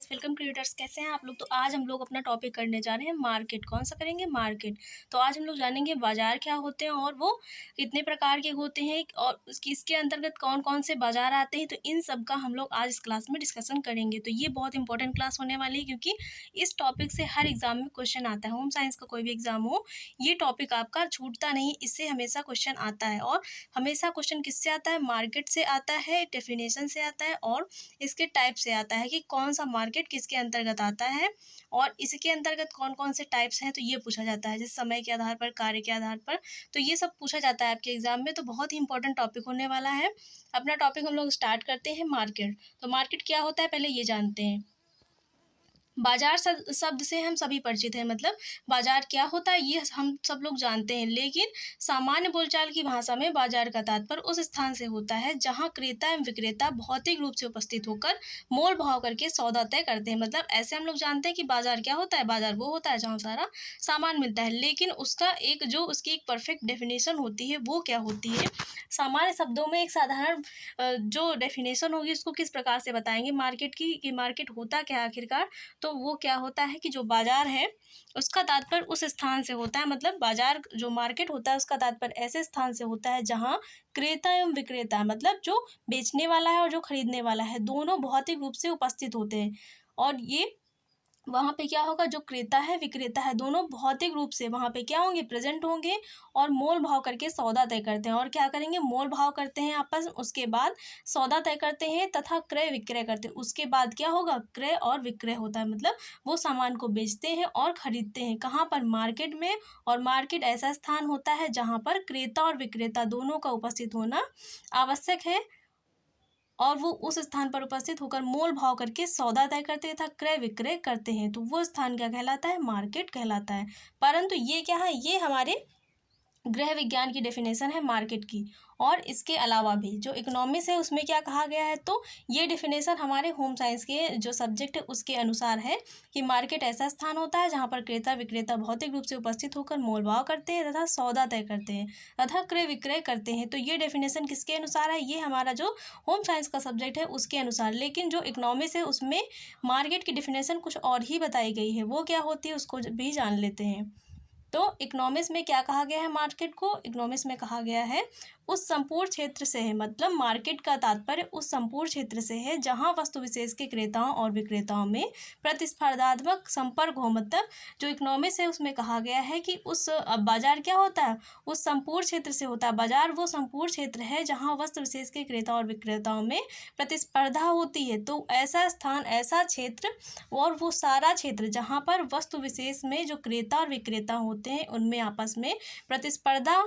Welcome creators, कैसे हैं आप लोग। तो आज हम लोग अपना टॉपिक करने जा रहे हैं मार्केट। कौन सा करेंगे? मार्केट। तो आज हम लोग जानेंगे बाजार क्या होते हैं और वो कितने प्रकार के होते हैं और इसके अंतर्गत कौन कौन से बाजार आते हैं। तो इन सब का हम लोग आज इस क्लास में डिस्कशन करेंगे। तो ये बहुत इंपॉर्टेंट क्लास होने वाली है क्योंकि इस टॉपिक से हर एग्जाम में क्वेश्चन आता है। होम साइंस का कोई भी एग्जाम हो, ये टॉपिक आपका छूटता नहीं, इससे हमेशा क्वेश्चन आता है। और हमेशा क्वेश्चन किससे आता है? मार्केट से आता है, डेफिनेशन से आता है और इसके टाइप से आता है कि कौन सा मार्केट किसके अंतर्गत आता है और इसके अंतर्गत कौन कौन से टाइप्स हैं। तो ये पूछा जाता है जैसे समय के आधार पर, कार्य के आधार पर। तो ये सब पूछा जाता है आपके एग्जाम में। तो बहुत ही इंपॉर्टेंट टॉपिक होने वाला है। अपना टॉपिक हम लोग स्टार्ट करते हैं मार्केट। तो मार्केट क्या होता है पहले ये जानते हैं। बाजार शब्द से हम सभी परिचित हैं, मतलब बाजार क्या होता है ये हम सब लोग जानते हैं। लेकिन सामान्य बोलचाल की भाषा में बाजार का तात्पर्य उस स्थान से होता है जहां क्रेता एवं विक्रेता भौतिक रूप से उपस्थित होकर मोल भाव करके सौदा तय करते हैं। मतलब ऐसे हम लोग जानते हैं कि बाजार क्या होता है। बाजार वो होता है जहाँ सारा सामान मिलता है, लेकिन उसका उसकी एक परफेक्ट डेफिनेशन होती है वो क्या होती है। सामान्य शब्दों में एक साधारण जो डेफिनेशन होगी उसको किस प्रकार से बताएंगे मार्केट की, कि मार्केट होता क्या है आखिरकार। तो वो क्या होता है कि जो बाजार है उसका तात्पर्य उस स्थान से होता है। मतलब बाजार जो मार्केट होता है उसका तात्पर्य ऐसे स्थान से होता है जहाँ क्रेता एवं विक्रेता, मतलब जो बेचने वाला है और जो खरीदने वाला है, दोनों भौतिक रूप से उपस्थित होते हैं। और ये वहाँ पे क्या होगा, जो क्रेता है विक्रेता है दोनों भौतिक रूप से वहाँ पे क्या होंगे, प्रेजेंट होंगे और मोल भाव करके सौदा तय करते हैं। और क्या करेंगे, मोल भाव करते हैं आपस, उसके बाद सौदा तय करते हैं तथा क्रय विक्रय करते हैं। उसके बाद क्या होगा, क्रय और विक्रय होता है। मतलब वो सामान को बेचते हैं और खरीदते हैं। कहाँ पर? मार्केट में। और मार्केट ऐसा स्थान होता है जहाँ पर क्रेता और विक्रेता दोनों का उपस्थित होना आवश्यक है और वो उस स्थान पर उपस्थित होकर मोल भाव करके सौदा तय करते तथा क्रय विक्रय करते हैं। तो वो स्थान क्या कहलाता है? मार्केट कहलाता है। परंतु ये क्या है, ये हमारे गृह विज्ञान की डेफिनेशन है मार्केट की। और इसके अलावा भी जो इकोनॉमिक्स है उसमें क्या कहा गया है, तो ये डेफिनेशन हमारे होम साइंस के जो सब्जेक्ट है उसके अनुसार है कि मार्केट ऐसा स्थान होता है जहाँ पर क्रेता विक्रेता भौतिक रूप से उपस्थित होकर मोल भाव करते हैं तथा सौदा तय करते हैं तथा क्रय विक्रय करते हैं। तो ये डेफिनेशन किसके अनुसार है? ये हमारा जो होम साइंस का सब्जेक्ट है उसके अनुसार। लेकिन जो इकोनॉमिक्स है उसमें मार्केट की डेफिनेशन कुछ और ही बताई गई है। वो क्या होती है उसको भी जान लेते हैं। तो इकोनॉमिक्स में क्या कहा गया है मार्केट को? इकोनॉमिक्स में कहा गया है उस संपूर्ण क्षेत्र से है। मतलब मार्केट का तात्पर्य उस संपूर्ण क्षेत्र से है जहां वस्तु विशेष के क्रेताओं और विक्रेताओं में प्रतिस्पर्धात्मक संपर्क हो। मतलब जो इकोनॉमिक्स है उसमें कहा गया है कि उस अब बाजार क्या होता है, उस संपूर्ण क्षेत्र से होता है। बाजार वो संपूर्ण क्षेत्र है जहाँ वस्तु विशेष के क्रेता और विक्रेताओं में प्रतिस्पर्धा होती है। तो ऐसा स्थान, ऐसा क्षेत्र और वो सारा क्षेत्र जहाँ पर वस्तु विशेष में जो क्रेता और विक्रेता होते हैं उनमें आपस में प्रतिस्पर्धा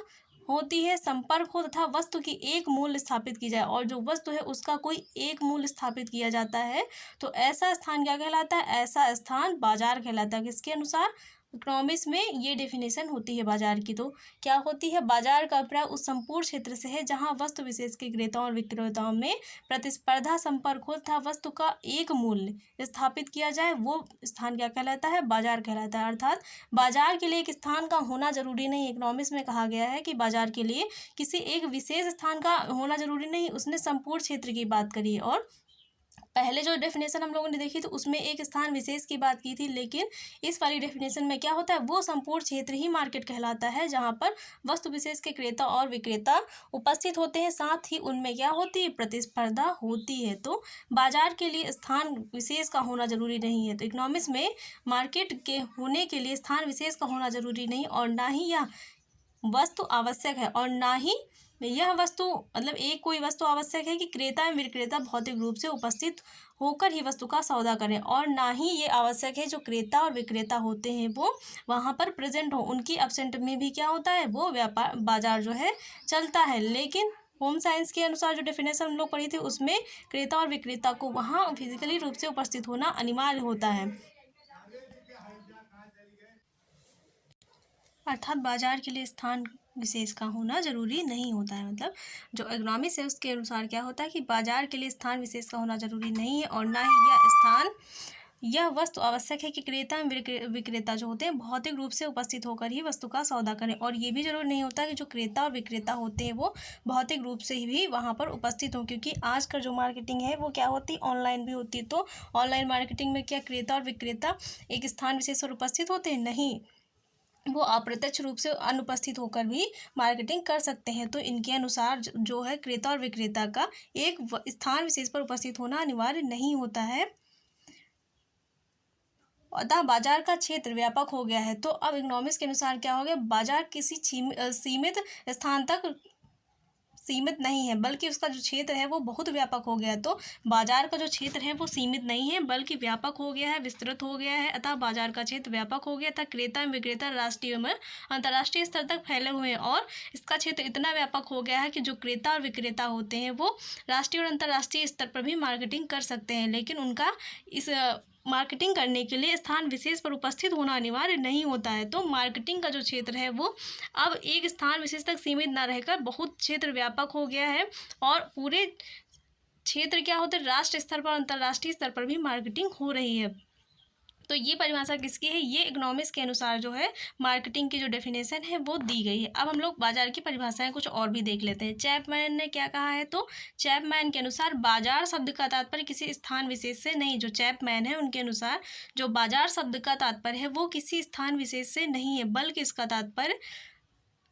होती है, संपर्क हो तथा वस्तु की एक मूल्य स्थापित की जाए और जो वस्तु है उसका कोई एक मूल्य स्थापित किया जाता है। तो ऐसा स्थान क्या कहलाता है? ऐसा स्थान बाजार कहलाता है। किसके अनुसार? इकोनॉमिक्स में ये डेफिनेशन होती है बाजार की। तो क्या होती है? बाजार का अभिप्राय उस संपूर्ण क्षेत्र से है जहां वस्तु विशेष के क्रेताओं और विक्रेताओं में प्रतिस्पर्धा संपर्क हो तथा वस्तु का एक मूल्य स्थापित किया जाए, वो स्थान क्या कहलाता है? बाजार कहलाता है। अर्थात बाजार के लिए एक स्थान का होना जरूरी नहीं। इकोनॉमिक्स में कहा गया है कि बाजार के लिए किसी एक विशेष स्थान का होना जरूरी नहीं, उसने संपूर्ण क्षेत्र की बात करी है। और पहले जो डेफिनेशन हम लोगों ने देखी तो उसमें एक स्थान विशेष की बात की थी, लेकिन इस वाली डेफिनेशन में क्या होता है, वो संपूर्ण क्षेत्र ही मार्केट कहलाता है जहाँ पर वस्तु विशेष के क्रेता और विक्रेता उपस्थित होते हैं, साथ ही उनमें क्या होती है? प्रतिस्पर्धा होती है। तो बाजार के लिए स्थान विशेष का होना जरूरी नहीं है। तो इकोनॉमिक्स में मार्केट के होने के लिए स्थान विशेष का होना जरूरी नहीं और ना ही यह वस्तु आवश्यक है और ना ही यह वस्तु, मतलब एक कोई वस्तु आवश्यक है कि क्रेता एवं विक्रेता भौतिक रूप से उपस्थित होकर ही वस्तु का सौदा करें। और ना ही ये आवश्यक है जो क्रेता और विक्रेता होते हैं वो वहाँ पर प्रेजेंट हो। उनकी एब्सेंट में भी क्या होता है, वो व्यापार बाजार जो है चलता है। लेकिन होम साइंस के अनुसार जो डेफिनेशन हम लोग पढ़ी थी उसमें क्रेता और विक्रेता को वहाँ फिजिकली रूप से उपस्थित होना अनिवार्य होता है। अर्थात बाजार के लिए स्थान विशेष का होना जरूरी नहीं होता है। मतलब जो इकोनॉमिक्स है उसके अनुसार क्या होता है कि बाजार के लिए स्थान विशेष का होना जरूरी नहीं है और ना ही यह वस्तु आवश्यक है कि क्रेता एवं विक्रेता जो होते हैं भौतिक रूप से उपस्थित होकर ही वस्तु का सौदा करें। और ये भी जरूर नहीं होता कि जो क्रेता और विक्रेता होते हैं वो भौतिक रूप से भी वहाँ पर उपस्थित हों, क्योंकि आज का जो मार्केटिंग है वो क्या होती है, ऑनलाइन भी होती है। तो ऑनलाइन मार्केटिंग में क्या क्रेता और विक्रेता एक स्थान विशेष पर उपस्थित होते हैं? नहीं, वो अप्रत्यक्ष रूप से अनुपस्थित होकर भी मार्केटिंग कर सकते हैं। तो इनके अनुसार जो है क्रेता और विक्रेता का एक स्थान विशेष पर उपस्थित होना अनिवार्य नहीं होता है। अतः बाजार का क्षेत्र व्यापक हो गया है। तो अब इकोनॉमिक्स के अनुसार क्या हो गया, बाजार किसी सीमित स्थान तक सीमित नहीं है, बल्कि उसका जो क्षेत्र है वो बहुत व्यापक हो गया है। तो बाजार का जो क्षेत्र है वो सीमित नहीं है बल्कि व्यापक हो गया है, विस्तृत हो गया है। अतः बाजार का क्षेत्र व्यापक हो गया था। क्रेता एवं विक्रेता राष्ट्रीय में अंतर्राष्ट्रीय स्तर तक फैले हुए हैं और इसका क्षेत्र इतना व्यापक हो गया है कि जो क्रेता और विक्रेता होते हैं वो राष्ट्रीय और अंतर्राष्ट्रीय स्तर पर भी मार्केटिंग कर सकते हैं, लेकिन उनका इस मार्केटिंग करने के लिए स्थान विशेष पर उपस्थित होना अनिवार्य नहीं होता है। तो मार्केटिंग का जो क्षेत्र है वो अब एक स्थान विशेष तक सीमित न रहकर बहुत क्षेत्र व्यापक हो गया है और पूरे क्षेत्र क्या होते हैं, राष्ट्र स्तर पर अंतर्राष्ट्रीय स्तर पर भी मार्केटिंग हो रही है। तो ये परिभाषा किसकी है, ये इकोनॉमिक्स के अनुसार जो है मार्केटिंग की जो डेफिनेशन है वो दी गई है। अब हम लोग बाजार की परिभाषाएं कुछ और भी देख लेते हैं। चैपमैन ने क्या कहा है, तो चैपमैन के अनुसार बाजार शब्द का तात्पर्य किसी स्थान विशेष से नहीं। जो चैपमैन है उनके अनुसार जो बाजार शब्द का तात्पर्य है वो किसी स्थान विशेष से नहीं है, बल्कि इसका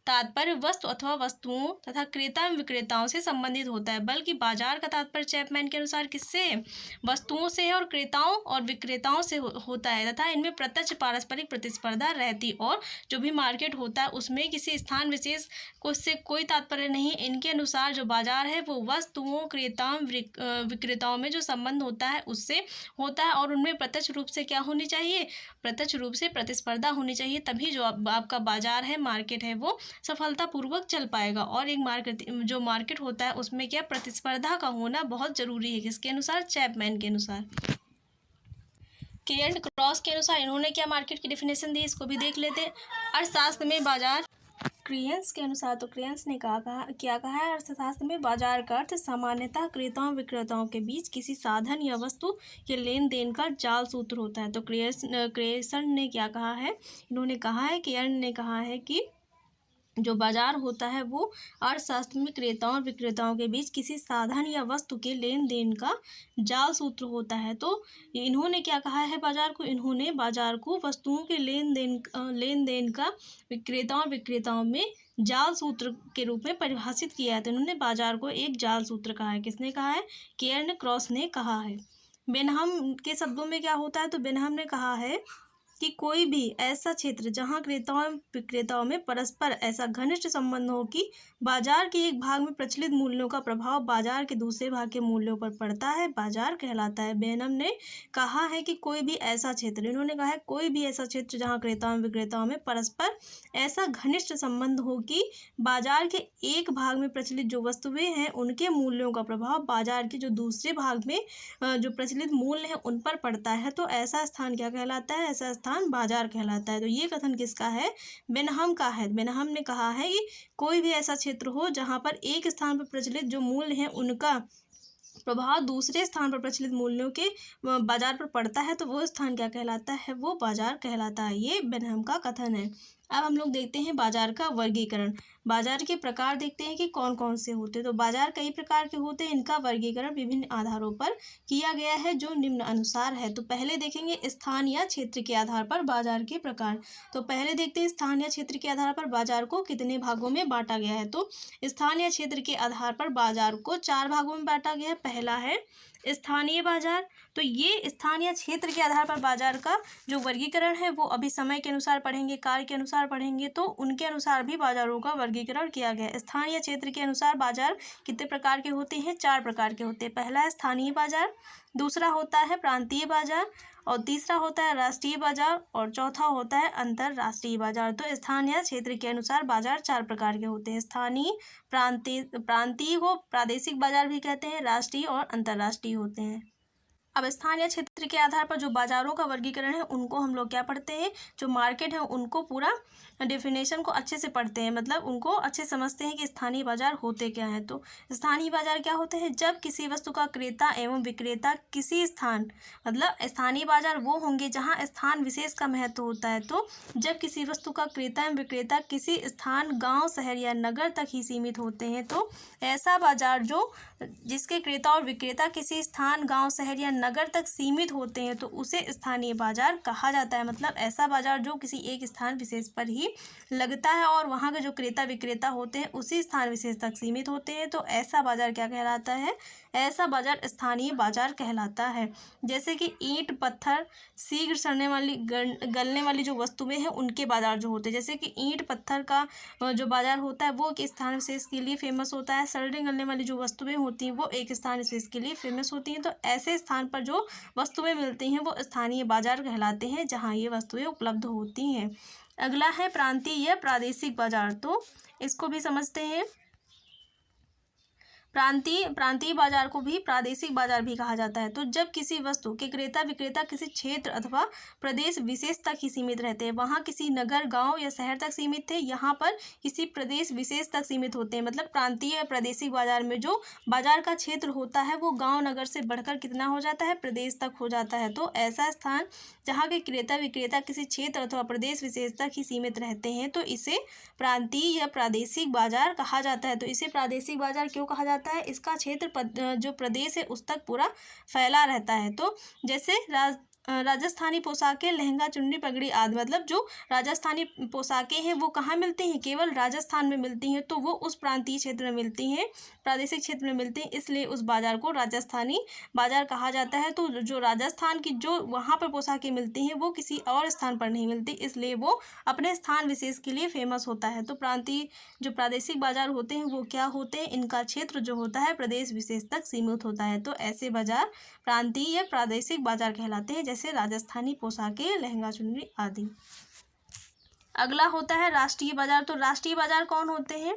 तात्पर्य वस्तु अथवा वस्तुओं तथा क्रेता एवं विक्रेताओं से संबंधित होता है। बल्कि बाजार का तात्पर्य चैपमैन के अनुसार किससे है, वस्तुओं से है और क्रेताओं और विक्रेताओं से होता है तथा इनमें प्रत्यक्ष पारस्परिक प्रतिस्पर्धा रहती। और जो भी मार्केट होता है उसमें किसी स्थान विशेष को से कोई तात्पर्य नहीं। इनके अनुसार जो बाजार है वो वस्तुओं क्रेताओं विक्रेताओं में जो संबंध होता है उससे होता है और उनमें प्रत्यक्ष रूप से क्या होनी चाहिए, प्रत्यक्ष रूप से प्रतिस्पर्धा होनी चाहिए। तभी जो आपका बाजार है, मार्केट है, वो सफलतापूर्वक चल पाएगा। और एक मार्केट होता है उसमें क्या प्रतिस्पर्धा का होना बहुत जरूरी है। किसके अनुसार, चैपमैन के अनुसार। केएल क्रॉस के अनुसार इन्होंने क्या मार्केट की डेफिनेशन दी, इसको भी देख लेते हैं। अर्थशास्त्र में बाजार, क्रियंस के अनुसार तो क्रियंस ने क्या कहा है, अर्थशास्त्र में बाजार का अर्थ सामान्यतः क्रेताओं विक्रेताओं के बीच किसी साधन या वस्तु के लेन देन का जाल सूत्र होता है। तो क्रियसन ने क्या कहा है, इन्होंने कहा है, केएल ने कहा है कि जो बाजार होता है वो अर्थशास्त्र में क्रेताओं और विक्रेताओं के बीच किसी साधन या वस्तु के लेन देन का जाल सूत्र होता है। तो इन्होंने क्या कहा है बाजार को, इन्होंने बाजार को वस्तुओं के लेन देन का क्रेताओं और विक्रेताओं में जाल सूत्र के रूप में परिभाषित किया है। तो इन्होंने बाजार को एक जाल सूत्र कहा है। किसने कहा है, केएल क्रॉस ने कहा है। बेनहम के शब्दों में क्या होता है, तो बेनहम ने कहा है कि कोई भी ऐसा क्षेत्र जहां क्रेताओं और विक्रेताओं में परस्पर ऐसा घनिष्ठ संबंध हो कि बाजार के एक भाग में प्रचलित मूल्यों का प्रभाव बाजार के दूसरे भाग के मूल्यों पर पड़ता है, बाजार कहलाता है। बेनम ने कहा है कि कोई भी ऐसा क्षेत्र, इन्होंने कहा है कोई भी ऐसा क्षेत्र जहां क्रेताओं विक्रेताओं में परस्पर ऐसा घनिष्ठ संबंध हो कि बाजार के एक भाग में प्रचलित जो वस्तुएं हैं उनके मूल्यों का प्रभाव बाजार के जो दूसरे भाग में जो प्रचलित मूल्य हैं उन पर पड़ता है, तो ऐसा स्थान क्या कहलाता है, ऐसा स्थान बाजार कहलाता है। तो ये कथन किसका है, बेनहम का है। बेनहम ने कहा है कि कोई भी ऐसा क्षेत्र हो जहां पर एक स्थान पर प्रचलित जो मूल्य हैं उनका प्रभाव दूसरे स्थान पर प्रचलित मूल्यों के बाजार पर पड़ता है, तो वो स्थान क्या कहलाता है, वो बाजार कहलाता है। ये बेनहम का कथन है। अब हम लोग देखते हैं बाजार का वर्गीकरण। बाजार के प्रकार देखते हैं कि कौन कौन से होते हैं। तो बाजार कई प्रकार के होते हैं, इनका वर्गीकरण विभिन्न आधारों पर किया गया है जो निम्न अनुसार है। तो पहले देखेंगे स्थान या क्षेत्र के आधार पर बाजार के प्रकार। तो पहले देखते हैं स्थान या क्षेत्र के आधार पर बाजार को कितने भागों में बांटा गया है। तो स्थान या क्षेत्र के आधार पर बाजार को 4 भागों में बांटा गया है। पहला है स्थानीय बाजार। तो ये स्थान या क्षेत्र के आधार पर बाजार का जो वर्गीकरण है वो अभी समय के अनुसार पढ़ेंगे, कार्य के अनुसार पढ़ेंगे, तो उनके अनुसार भी बाजारों का वर्गीकरण किया गया है। स्थान या क्षेत्र के अनुसार बाजार कितने प्रकार के होते हैं, 4 प्रकार के होते हैं। पहला है स्थानीय बाजार, दूसरा होता है प्रांतीय बाजार, और तीसरा होता है राष्ट्रीय बाजार, और चौथा होता है अंतरराष्ट्रीय बाजार। तो स्थान या क्षेत्र के अनुसार बाजार 4 प्रकार के होते हैं। स्थानीय, प्रांतीय को प्रादेशिक बाजार भी कहते हैं, राष्ट्रीय और अंतरराष्ट्रीय होते हैं। अब स्थान या क्षेत्र के आधार पर जो बाजारों का वर्गीकरण है उनको हम लोग क्या पढ़ते हैं, जो मार्केट है उनको पूरा डेफिनेशन को अच्छे से पढ़ते हैं, मतलब उनको अच्छे से समझते हैं कि स्थानीय बाजार होते क्या हैं। तो स्थानीय बाजार क्या होते हैं, जब किसी वस्तु का क्रेता एवं विक्रेता किसी स्थान, मतलब स्थानीय बाजार वो होंगे जहाँ स्थान विशेष का महत्व होता है। तो जब किसी वस्तु का क्रेता एवं विक्रेता किसी स्थान, गाँव, शहर या नगर तक ही सीमित होते हैं, तो ऐसा बाजार जो जिसके क्रेता और विक्रेता किसी स्थान, गांव, शहर या नगर तक सीमित होते हैं, तो उसे स्थानीय बाजार कहा जाता है। मतलब ऐसा बाजार जो किसी एक स्थान विशेष पर ही लगता है और वहाँ के जो क्रेता विक्रेता होते हैं उसी स्थान विशेष तक सीमित होते हैं, तो ऐसा बाजार क्या कहलाता है, ऐसा बाजार स्थानीय बाजार कहलाता है। जैसे कि ईंट, पत्थर, शीघ्र सड़ने वाली, गलने वाली जो वस्तुएं हैं उनके बाजार जो होते हैं, जैसे कि ईंट पत्थर का जो बाजार होता है वो एक स्थान विशेष के लिए फेमस होता है। सड़ने गलने वाली जो वस्तुएं होती हैं वो एक स्थान विशेष के लिए फेमस होती हैं। तो ऐसे स्थान पर जो वस्तुएं मिलती हैं वो स्थानीय बाजार कहलाते हैं, जहाँ ये वस्तुएं उपलब्ध होती हैं। अगला है प्रांतीय या प्रादेशिक बाजार, तो इसको भी समझते हैं। प्रांतीय बाजार को भी प्रादेशिक बाजार भी कहा जाता है। तो जब किसी वस्तु के क्रेता विक्रेता किसी क्षेत्र अथवा प्रदेश विशेष तक ही सीमित रहते हैं, वहाँ किसी नगर, गांव या शहर तक सीमित थे, यहाँ पर किसी प्रदेश विशेष तक सीमित होते हैं। मतलब प्रांतीय या प्रादेशिक बाजार में जो बाजार का क्षेत्र होता है वो गाँव, नगर से बढ़कर कितना हो जाता है, प्रदेश तक हो जाता है। तो ऐसा स्थान जहाँ के क्रेता विक्रेता किसी क्षेत्र अथवा प्रदेश विशेष तक ही सीमित रहते हैं, तो इसे प्रांतीय या प्रादेशिक बाजार कहा जाता है। तो इसे प्रादेशिक बाजार क्यों कहा जाता है, इसका क्षेत्र जो प्रदेश है उस तक पूरा फैला रहता है। तो जैसे राजस्थानी पोशाकें, लहंगा, चुन्नी, पगड़ी आदि, मतलब जो राजस्थानी पोशाकें हैं वो कहाँ मिलती हैं, केवल राजस्थान में मिलती हैं, तो वो उस प्रांतीय क्षेत्र में मिलती हैं, प्रादेशिक क्षेत्र में मिलती हैं, इसलिए उस बाजार को राजस्थानी बाजार कहा जाता है। तो जो राजस्थान की जो वहाँ पर पोशाकें मिलती हैं वो किसी और स्थान पर नहीं मिलती, इसलिए वो अपने स्थान विशेष के लिए फेमस होता है। तो प्रांतीय जो प्रादेशिक बाजार होते हैं वो क्या होते हैं, इनका क्षेत्र जो होता है प्रदेश विशेष तक सीमित होता है। तो ऐसे बाजार प्रांतीय या प्रादेशिक बाजार कहलाते हैं, जैसे राजस्थानी पोशाकें, लहंगा, चुन्नी आदि। अगला होता है राष्ट्रीय बाजार। तो राष्ट्रीय बाजार कौन होते हैं,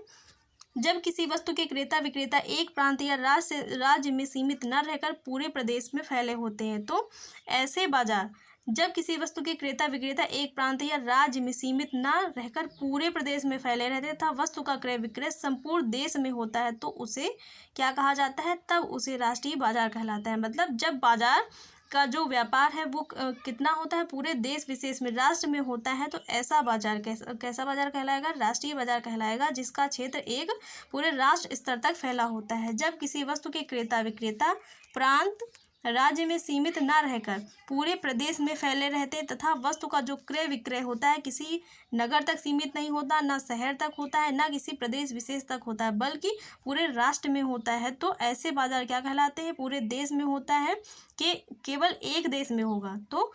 जब किसी वस्तु के क्रेता विक्रेता एक प्रांत या राज्य में सीमित न रहकर पूरे प्रदेश में फैले होते हैं। तो ऐसे बाजार जब किसी वस्तु के क्रेता विक्रेता एक प्रांत या राज्य में सीमित न रहकर पूरे प्रदेश में फैले रहते तथा वस्तु का क्रय विक्रय संपूर्ण देश में होता है, तो उसे क्या कहा जाता है, तब उसे राष्ट्रीय बाजार कहलाता है। मतलब जब बाजार का जो व्यापार है वो कितना होता है, पूरे देश विशेष में, राष्ट्र में होता है, तो ऐसा बाजार कैसा बाजार कहलाएगा, राष्ट्रीय बाजार कहलाएगा, जिसका क्षेत्र एक पूरे राष्ट्र स्तर तक फैला होता है। जब किसी वस्तु के क्रेता विक्रेता प्रांत, राज्य में सीमित न रहकर पूरे प्रदेश में फैले रहते तथा वस्तु का जो क्रय विक्रय होता है किसी नगर तक सीमित नहीं होता, ना शहर तक होता है, ना किसी प्रदेश विशेष तक होता है, बल्कि पूरे राष्ट्र में होता है, तो ऐसे बाजार क्या कहलाते हैं, पूरे देश में होता है, कि केवल एक देश में होगा। तो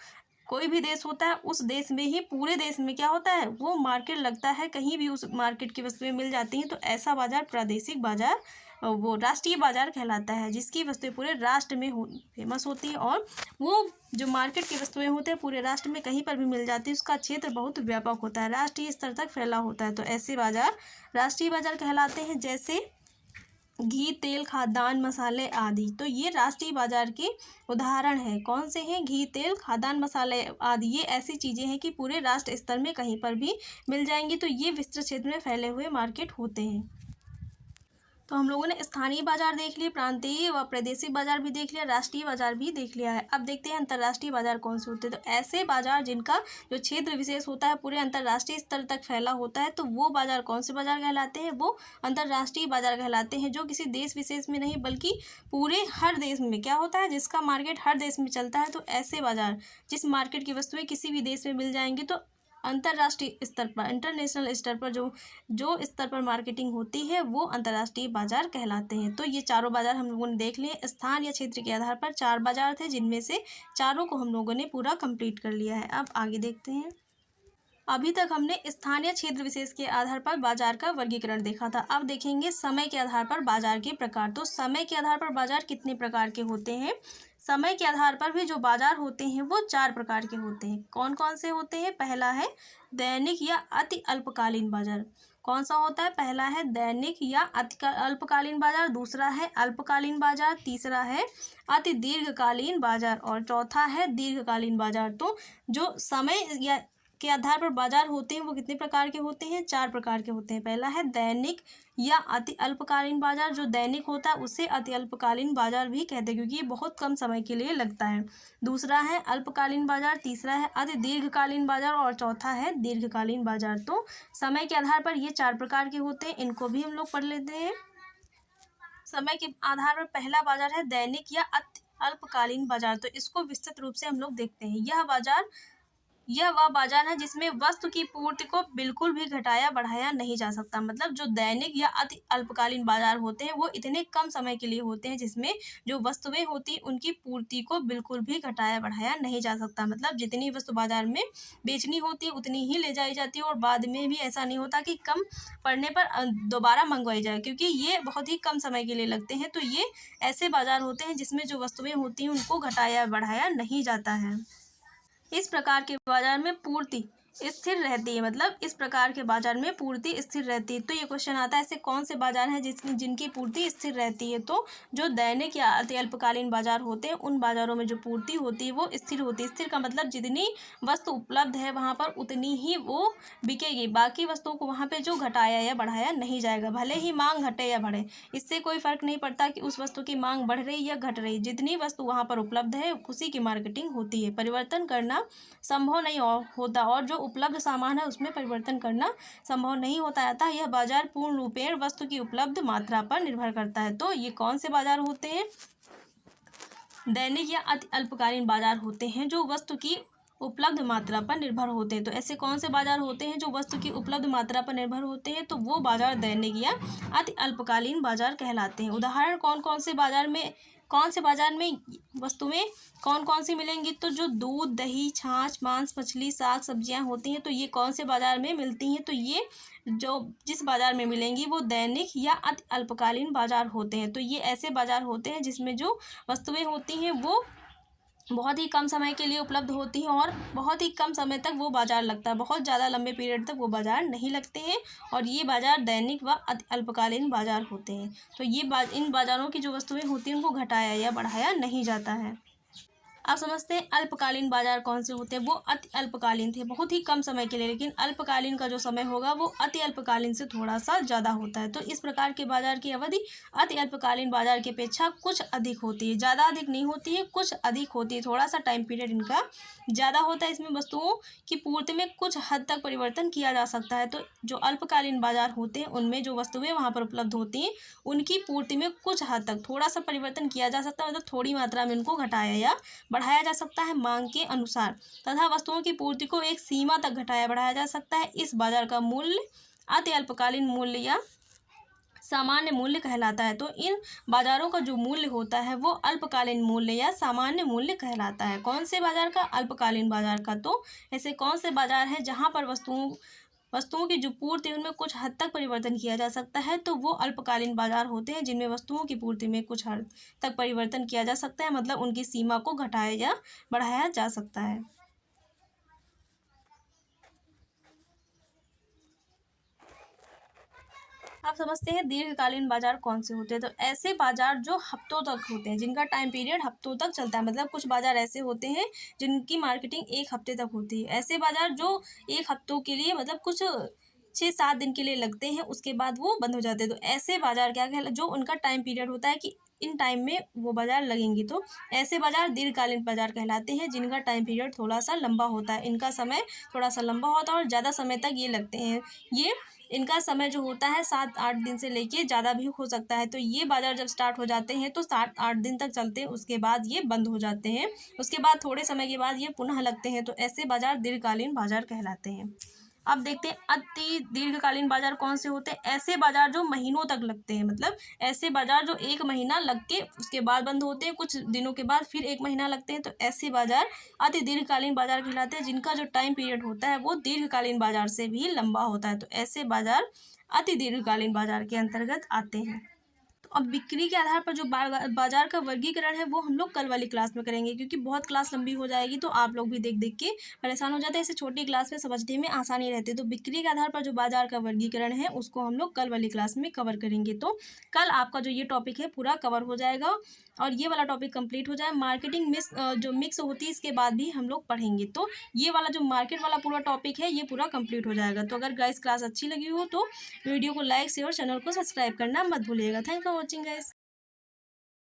कोई भी देश होता है उस देश में ही, पूरे देश में क्या होता है, वो मार्केट लगता है, कहीं भी उस मार्केट की वस्तुएं मिल जाती हैं, तो ऐसा बाजार प्रादेशिक बाजार, वो राष्ट्रीय बाजार कहलाता है, जिसकी वस्तुएं पूरे राष्ट्र में फेमस होती हैं और वो जो मार्केट की वस्तुएं होते हैं पूरे राष्ट्र में कहीं पर भी मिल जाती है, उसका क्षेत्र बहुत व्यापक होता है, राष्ट्रीय स्तर तक फैला होता है। तो ऐसे बाजार राष्ट्रीय बाजार कहलाते हैं, जैसे घी, तेल, खाद्यान्न, मसाले आदि। तो ये राष्ट्रीय बाजार के उदाहरण हैं। कौन से हैं, घी, तेल, खाद्यान्न, मसाले आदि, ये ऐसी चीज़ें हैं कि पूरे राष्ट्र स्तर में कहीं पर भी मिल जाएंगी, तो ये विस्तृत क्षेत्र में फैले हुए मार्केट होते हैं। तो हम लोगों ने स्थानीय बाजार देख लिए, प्रांतीय व प्रादेशिक बाजार भी देख लिया, राष्ट्रीय बाजार भी देख लिया है। अब देखते हैं अंतर्राष्ट्रीय बाजार कौन से होते हैं। तो ऐसे बाजार जिनका जो क्षेत्र विशेष होता है पूरे अंतर्राष्ट्रीय स्तर तक फैला होता है, तो वो बाजार कौन से बाजार कहलाते हैं, वो अंतर्राष्ट्रीय बाजार कहलाते हैं, जो किसी देश विशेष में नहीं बल्कि पूरे हर देश में क्या होता है, जिसका मार्केट हर देश में चलता है। तो ऐसे बाजार जिस मार्केट की वस्तुएं किसी भी देश में मिल जाएंगी, तो अंतर्राष्ट्रीय स्तर पर, इंटरनेशनल स्तर पर जो स्तर पर मार्केटिंग होती है वो अंतर्राष्ट्रीय बाजार कहलाते हैं। तो ये चारों बाजार हम लोगों ने देख लिए। स्थान या क्षेत्र के आधार पर 4 बाजार थे, जिनमें से चारों को हम लोगों ने पूरा कंप्लीट कर लिया है। अब आगे देखते हैं। अभी तक हमने स्थान या क्षेत्र विशेष के आधार पर बाजार का वर्गीकरण देखा था। अब देखेंगे समय के आधार पर बाजार के प्रकार। तो समय के आधार पर बाजार कितने प्रकार के होते हैं, समय के आधार पर भी जो बाजार होते हैं वो 4 प्रकार के होते हैं। कौन कौन से होते हैं, पहला है दैनिक या अति अल्पकालीन बाजार। कौन सा होता है? पहला है दैनिक या अल्पकालीन बाजार, दूसरा है अल्पकालीन बाजार, तीसरा है अति दीर्घकालीन बाजार और चौथा है दीर्घकालीन बाजार। तो जो समय या के आधार पर बाजार होते हैं वो कितने प्रकार के होते हैं? 4 प्रकार के होते हैं। पहला है दैनिक या अति अल्पकालीन बाजार, जो दैनिक होता है उसे अति अल्पकालीन बाजार भी कहते हैं क्योंकि ये बहुत कम समय के लिए लगता है। दूसरा है अल्पकालीन बाजार, तीसरा है अति दीर्घकालीन बाजार और चौथा है दीर्घकालीन बाजार। तो समय के आधार पर ये 4 प्रकार के होते हैं, इनको भी हम लोग पढ़ लेते हैं। समय के आधार पर पहला बाजार है दैनिक या अति अल्पकालीन बाजार। तो इसको विस्तृत रूप से हम लोग देखते हैं। यह वह बाजार है जिसमें वस्तु की पूर्ति को बिल्कुल भी घटाया बढ़ाया नहीं जा सकता। मतलब जो दैनिक या अति अल्पकालीन बाजार होते हैं वो इतने कम समय के लिए होते हैं जिसमें जो वस्तुएं होती हैं उनकी पूर्ति को बिल्कुल भी घटाया बढ़ाया नहीं जा सकता। मतलब जितनी वस्तु बाजार में बेचनी होती है उतनी ही ले जाई जाती है और बाद में भी ऐसा नहीं होता कि कम पड़ने पर दोबारा मंगवाई जाए, क्योंकि ये बहुत ही कम समय के लिए लगते हैं। तो ये ऐसे बाजार होते हैं जिसमें जो वस्तुएं होती हैं उनको घटाया बढ़ाया नहीं जाता है। इस प्रकार के बाजार में पूर्ति स्थिर रहती है। मतलब इस प्रकार के बाजार में पूर्ति स्थिर रहती है। तो ये क्वेश्चन आता है ऐसे कौन से बाजार हैं जिनकी पूर्ति स्थिर रहती है? तो जो दैनिक या अति अल्पकालीन बाजार होते हैं उन बाजारों में जो पूर्ति होती है वो स्थिर होती है। स्थिर का मतलब जितनी वस्तु उपलब्ध है वहाँ पर उतनी ही वो बिकेगी, बाकी वस्तुओं को वहाँ पर जो घटाया या बढ़ाया नहीं जाएगा। भले ही मांग घटे या बढ़े, इससे कोई फर्क नहीं पड़ता कि उस वस्तु की मांग बढ़ रही या घट रही। जितनी वस्तु वहाँ पर उपलब्ध है उसी की मार्केटिंग होती है। परिवर्तन करना संभव नहीं होता और जो उपलब्ध सामान है उसमें परिवर्तन करना संभव नहीं होता। अतः यह बाजार पूर्ण रूपेण वस्तु की उपलब्ध मात्रा पर निर्भर करता है। तो ये कौन से बाजार होते हैं? दैनिक या अति अल्पकालीन बाजार होते हैं जो वस्तु की उपलब्ध मात्रा पर निर्भर होते हैं। तो ऐसे कौन से बाजार होते हैं जो वस्तु की उपलब्ध मात्रा पर निर्भर होते हैं? तो वो बाजार दैनिक या अति अल्पकालीन बाजार कहलाते हैं। उदाहरण कौन से बाजार में वस्तुएं कौन कौन सी मिलेंगी? तो जो दूध, दही, छाछ, मांस, मछली, साग सब्जियां होती हैं तो ये कौन से बाजार में मिलती हैं? तो ये जो जिस बाजार में मिलेंगी वो दैनिक या अति अल्पकालीन बाजार होते हैं। तो ये ऐसे बाजार होते हैं जिसमें जो वस्तुएं होती हैं वो बहुत ही कम समय के लिए उपलब्ध होती हैं और बहुत ही कम समय तक वो बाजार लगता है। बहुत ज़्यादा लंबे पीरियड तक वो बाजार नहीं लगते हैं और ये बाजार दैनिक व अति अल्पकालीन बाजार होते हैं। तो इन बाजारों की जो वस्तुएं होती हैं उनको घटाया या बढ़ाया नहीं जाता है। अब समझते हैं अल्पकालीन बाजार कौन से होते हैं। वो अति अल्पकालीन थे, बहुत ही कम समय के लिए, लेकिन अल्पकालीन का जो समय होगा वो अति अल्पकालीन से थोड़ा सा ज़्यादा होता है। तो इस प्रकार के बाजार की अवधि अति अल्पकालीन बाजार की अपेक्षा कुछ अधिक होती है। ज़्यादा अधिक नहीं होती है, कुछ अधिक होती है। थोड़ा सा टाइम पीरियड इनका ज़्यादा होता है। इसमें वस्तुओं की पूर्ति में कुछ हद तक परिवर्तन किया जा सकता है। तो जो अल्पकालीन बाजार होते हैं उनमें जो वस्तुएं वहाँ पर उपलब्ध होती हैं उनकी पूर्ति में कुछ हद तक थोड़ा सा परिवर्तन किया जा सकता है। मतलब थोड़ी मात्रा में उनको घटाया या बढ़ाया जा सकता है मांग के अनुसार, तथा वस्तुओं की पूर्ति को एक सीमा तक घटाया बढ़ाया जा सकता है। इस बाजार का मूल्य अति अल्पकालीन मूल्य या सामान्य मूल्य कहलाता है। तो इन बाजारों का जो मूल्य होता है वो अल्पकालीन मूल्य या सामान्य मूल्य कहलाता है। कौन से बाजार का? अल्पकालीन बाजार का। तो ऐसे कौन से बाजार हैं जहाँ पर वस्तुओं की जो पूर्ति है उनमें कुछ हद तक परिवर्तन किया जा सकता है? तो वो अल्पकालीन बाजार होते हैं जिनमें वस्तुओं की पूर्ति में कुछ हद तक परिवर्तन किया जा सकता है। मतलब उनकी सीमा को घटाया या बढ़ाया जा सकता है। आप समझते हैं दीर्घकालीन बाजार कौन से होते हैं। तो ऐसे बाजार जो हफ्तों तक होते हैं, जिनका टाइम पीरियड हफ्तों तक चलता है। मतलब कुछ बाजार ऐसे होते हैं जिनकी मार्केटिंग 1 हफ्ते तक होती है। ऐसे बाजार जो 1 हफ्तों के लिए मतलब कुछ 6-7 दिन के लिए लगते हैं, उसके बाद वो बंद हो जाते हैं। तो ऐसे बाजार क्या कहला जो उनका टाइम पीरियड होता है कि इन टाइम में वो बाजार लगेंगी। तो ऐसे बाजार दीर्घकालीन बाजार कहलाते हैं जिनका टाइम पीरियड थोड़ा सा लंबा होता है। इनका समय थोड़ा सा लंबा होता है और ज़्यादा समय तक ये लगते हैं। इनका समय जो होता है 7-8 दिन से लेके ज़्यादा भी हो सकता है। तो ये बाजार जब स्टार्ट हो जाते हैं तो 7-8 दिन तक चलते हैं, उसके बाद ये बंद हो जाते हैं। उसके बाद थोड़े समय के बाद ये पुनः लगते हैं। तो ऐसे बाजार दीर्घकालीन बाजार कहलाते हैं। अब देखते हैं अति दीर्घकालीन बाजार कौन से होते हैं। ऐसे बाजार जो महीनों तक लगते हैं। मतलब ऐसे बाजार जो 1 महीना लग के उसके बाद बंद होते हैं, कुछ दिनों के बाद फिर 1 महीना लगते हैं। तो ऐसे बाजार अति दीर्घकालीन बाजार कहलाते हैं जिनका जो टाइम पीरियड होता है वो दीर्घकालीन बाजार से भी लंबा होता है। तो ऐसे बाजार अति दीर्घकालीन बाजार के अंतर्गत आते हैं। तो और बिक्री के आधार पर जो बाजार का वर्गीकरण है वो हम लोग कल वाली क्लास में करेंगे, क्योंकि बहुत क्लास लंबी हो जाएगी तो आप लोग भी देख देख के परेशान हो जाते हैं। इसे छोटी क्लास में समझने में आसानी रहती है। तो बिक्री के आधार पर जो बाजार का वर्गीकरण है उसको हम लोग कल वाली क्लास में कवर करेंगे। तो कल आपका जो ये टॉपिक है पूरा कवर हो जाएगा और ये वाला टॉपिक कंप्लीट हो जाए। मार्केटिंग जो मिक्स होती है इसके बाद भी हम लोग पढ़ेंगे। तो ये वाला जो मार्केट वाला पूरा टॉपिक है ये पूरा कंप्लीट हो जाएगा। तो अगर गाइस क्लास अच्छी लगी हो तो वीडियो को लाइक शेयर, चैनल को सब्सक्राइब करना मत भूलिएगा। Thank for watching guys.